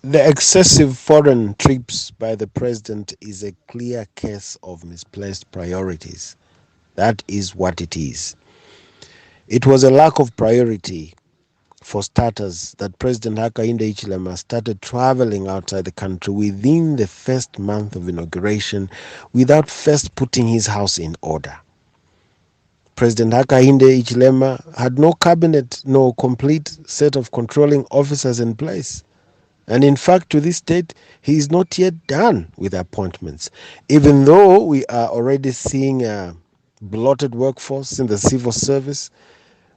The excessive foreign trips by the president is a clear case of misplaced priorities. That is what it is. It was a lack of priority, for starters, that President Hakainde Hichilema started traveling outside the country within the first month of inauguration without first putting his house in order. President Hakainde Hichilema had no cabinet, no complete set of controlling officers in place. And in fact, to this date, he is not yet done with appointments, even though we are already seeing a bloated workforce in the civil service,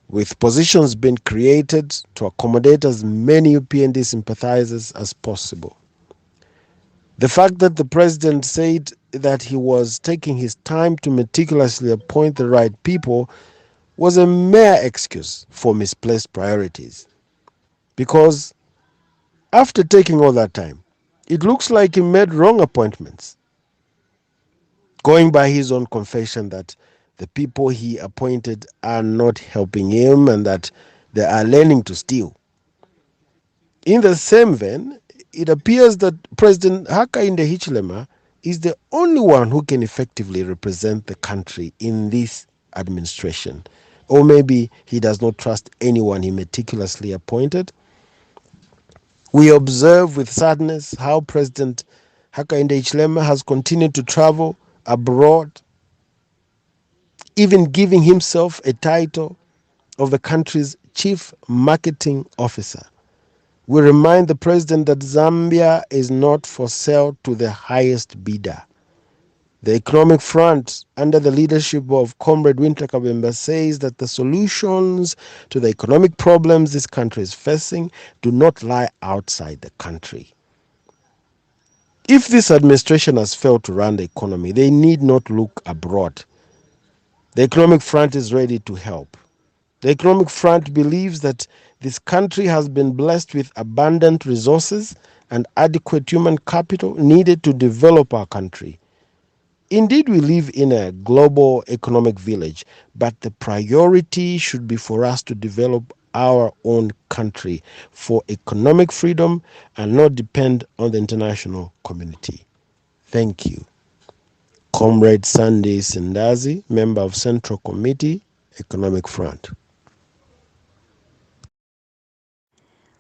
with positions being created to accommodate as many UPND sympathizers as possible. The fact that the president said that he was taking his time to meticulously appoint the right people was a mere excuse for misplaced priorities. Because after taking all that time, it looks like he made wrong appointments, going by his own confession that the people he appointed are not helping him and that they are learning to steal. In the same vein, it appears that President Hakainde Hichilema is the only one who can effectively represent the country in this administration. Or maybe he does not trust anyone he meticulously appointed. We observe with sadness how President Hakainde Hichilema has continued to travel abroad, even giving himself a title of the country's chief marketing officer. We remind the president that Zambia is not for sale to the highest bidder. The Economic Front, under the leadership of Comrade Winter Kabemba, says that the solutions to the economic problems this country is facing do not lie outside the country. If this administration has failed to run the economy, they need not look abroad. The Economic Front is ready to help. The Economic Front believes that this country has been blessed with abundant resources and adequate human capital needed to develop our country. Indeed, we live in a global economic village, but the priority should be for us to develop our own country for economic freedom and not depend on the international community. Thank you. Comrade Sunday Sindazi, member of Central Committee, Economic Front.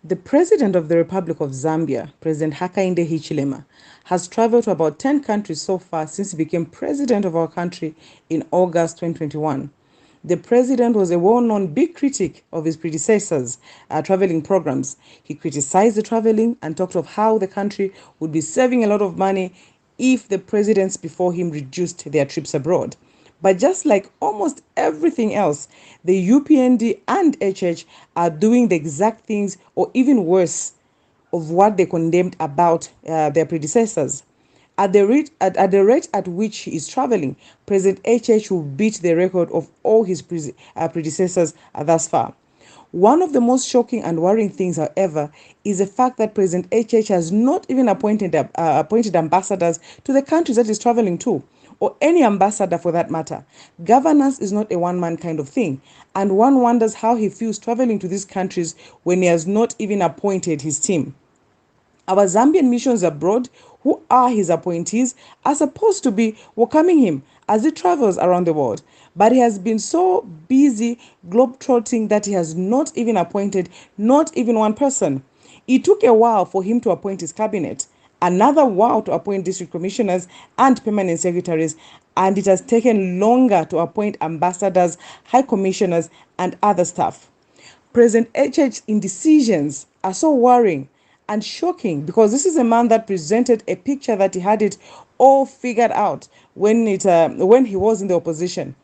The President of the Republic of Zambia, President Hakainde Hichilema, has traveled to about 10 countries so far since he became president of our country in August 2021. The president was a well-known big critic of his predecessors' traveling programs. He criticized the traveling and talked of how the country would be saving a lot of money if the presidents before him reduced their trips abroad. But just like almost everything else, the UPND and HH are doing the exact things or even worse of what they condemned about their predecessors. At the rate at which he is traveling, President HH will beat the record of all his predecessors thus far. One of the most shocking and worrying things, however, is the fact that President HH has not even appointed ambassadors to the countries that he's traveling to, or any ambassador for that matter. Governance is not a one-man kind of thing, and one wonders how he feels traveling to these countries when he has not even appointed his team. Our Zambian missions abroad, who are his appointees, are supposed to be welcoming him as he travels around the world. But he has been so busy globetrotting that he has not even appointed not even one person. It took a while for him to appoint his cabinet, another while to appoint district commissioners and permanent secretaries, and it has taken longer to appoint ambassadors, high commissioners, and other staff. President HH's indecisions are so worrying and shocking because this is a man that presented a picture that he had it all figured out when he was in the opposition.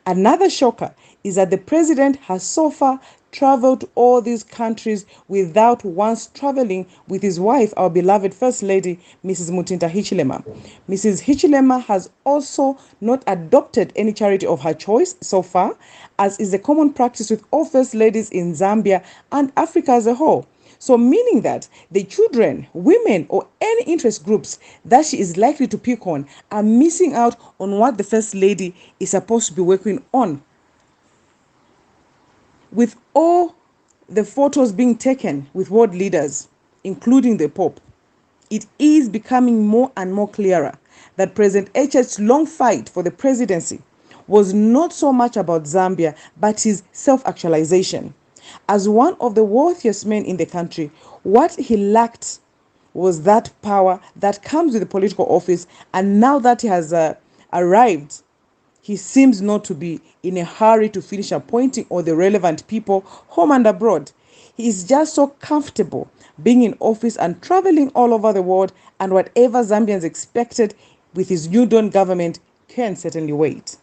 Another shocker is that the president has so far traveled to all these countries without once traveling with his wife, our beloved First Lady, Mrs. Mutinta Hichilema. Mrs. Hichilema has also not adopted any charity of her choice so far, as is the common practice with all First Ladies in Zambia and Africa as a whole. So meaning that the children, women, or any interest groups that she is likely to pick on are missing out on what the First Lady is supposed to be working on. With all the photos being taken with world leaders, including the Pope, it is becoming more and more clearer that President H's long fight for the presidency was not so much about Zambia, but his self-actualization. As one of the wealthiest men in the country, what he lacked was that power that comes with the political office, and now that he has arrived, he seems not to be in a hurry to finish appointing all the relevant people home and abroad. He is just so comfortable being in office and traveling all over the world, and whatever Zambians expected with his new dawn government can certainly wait.